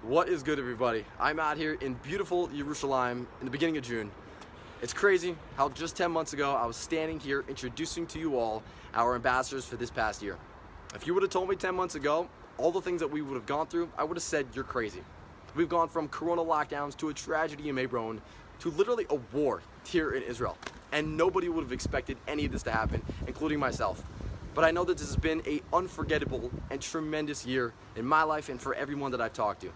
What is good, everybody? I'm out here in beautiful Jerusalem in the beginning of June. It's crazy how just 10 months ago I was standing here introducing to you all our ambassadors for this past year. If you would have told me 10 months ago all the things that we would have gone through, I would have said you're crazy. We've gone from corona lockdowns to a tragedy in Hebron to literally a war here in Israel. And nobody would have expected any of this to happen, including myself. But I know that this has been an unforgettable and tremendous year in my life and for everyone that I've talked to.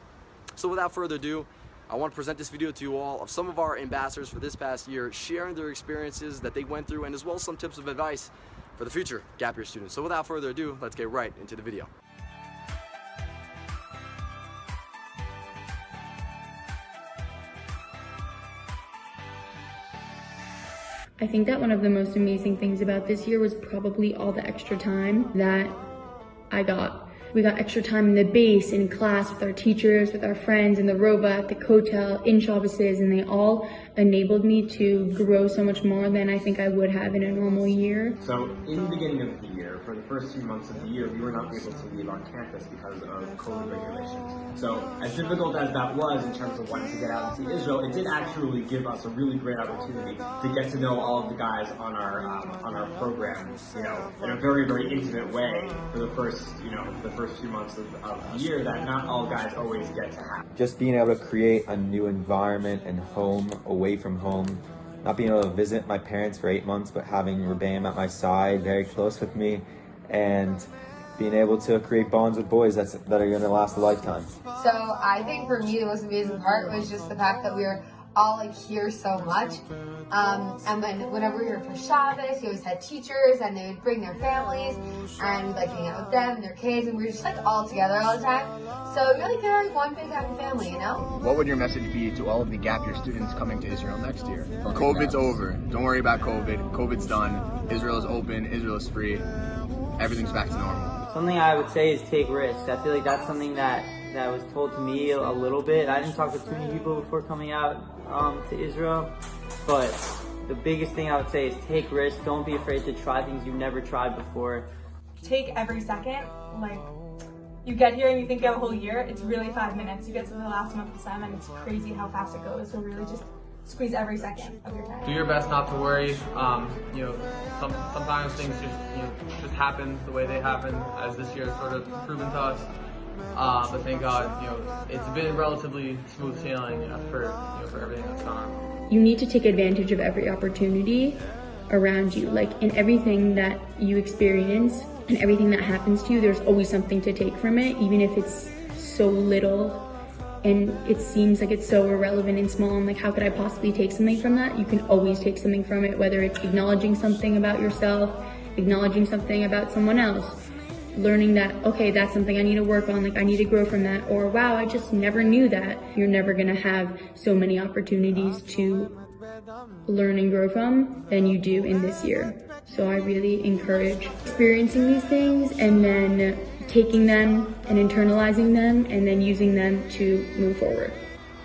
So without further ado, I want to present this video to you all of some of our ambassadors for this past year, sharing their experiences that they went through and as well as some tips of advice for the future gap year students. So without further ado, let's get right into the video. I think that one of the most amazing things about this year was probably all the extra time that I got. We got extra time in the base, in class, with our teachers, with our friends, in the Rova, at the Kotel, in Shabbases, and they all enabled me to grow so much more than I think I would have in a normal year. So in the beginning of the year, for the first few months of the year, we were not able to leave our campus because of COVID regulations. So as difficult as that was in terms of wanting to get out and see Israel, it did actually give us a really great opportunity to get to know all of the guys on our program, in a very, very intimate way for the first few months of the year that not all guys always get to have. Just being able to create a new environment and home away from home, not being able to visit my parents for 8 months, but having Rebam at my side, very close with me, and being able to create bonds with boys that are going to last a lifetime. So I think for me the most amazing part was just the fact that we were all here so much. And then whenever we were for Shabbos, we always had teachers and they would bring their families and we'd hang out with them and their kids, and we were just all together all the time. So it really felt like one big happy family, What would your message be to all of the gap year students coming to Israel next year? COVID's over. Don't worry about COVID. COVID's done. Israel is open. Israel is free. Everything's back to normal. Something I would say is take risks. I feel like that's something that was told to me a little bit. I didn't talk to too many people before coming out to Israel, but the biggest thing I would say is take risks. Don't be afraid to try things you've never tried before. Take every second. You get here and you think you have a whole year, it's really 5 minutes. You get to the last month of time and it's crazy how fast it goes. So really just squeeze every second of your time. Do your best not to worry. Sometimes things just happen the way they happen, as this year has sort of proven to us. But thank God, it's been relatively smooth sailing for everything that's gone on. You need to take advantage of every opportunity around you. In everything that you experience and everything that happens to you, there's always something to take from it, even if it's so little and it seems like it's so irrelevant and small and how could I possibly take something from that? You can always take something from it, whether it's acknowledging something about yourself, acknowledging something about someone else, learning that, okay, that's something I need to work on, I need to grow from that, or wow, I just never knew that. You're never gonna have so many opportunities to learn and grow from than you do in this year. So I really encourage experiencing these things and then taking them and internalizing them and then using them to move forward.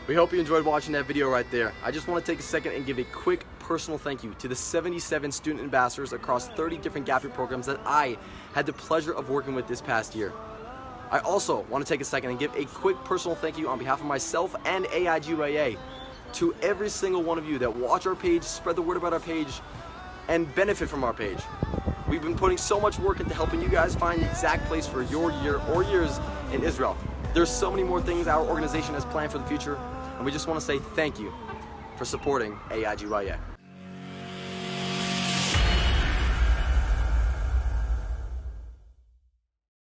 We hope you enjoyed watching that video right there. I just want to take a second and give a quick personal thank you to the 77 student ambassadors across 30 different gap year programs that I had the pleasure of working with this past year. I also want to take a second and give a quick personal thank you on behalf of myself and AIGYA to every single one of you that watch our page, spread the word about our page, and benefit from our page. We've been putting so much work into helping you guys find the exact place for your year or years in Israel. There's so many more things our organization has planned for the future, and we just want to say thank you for supporting AIGYA.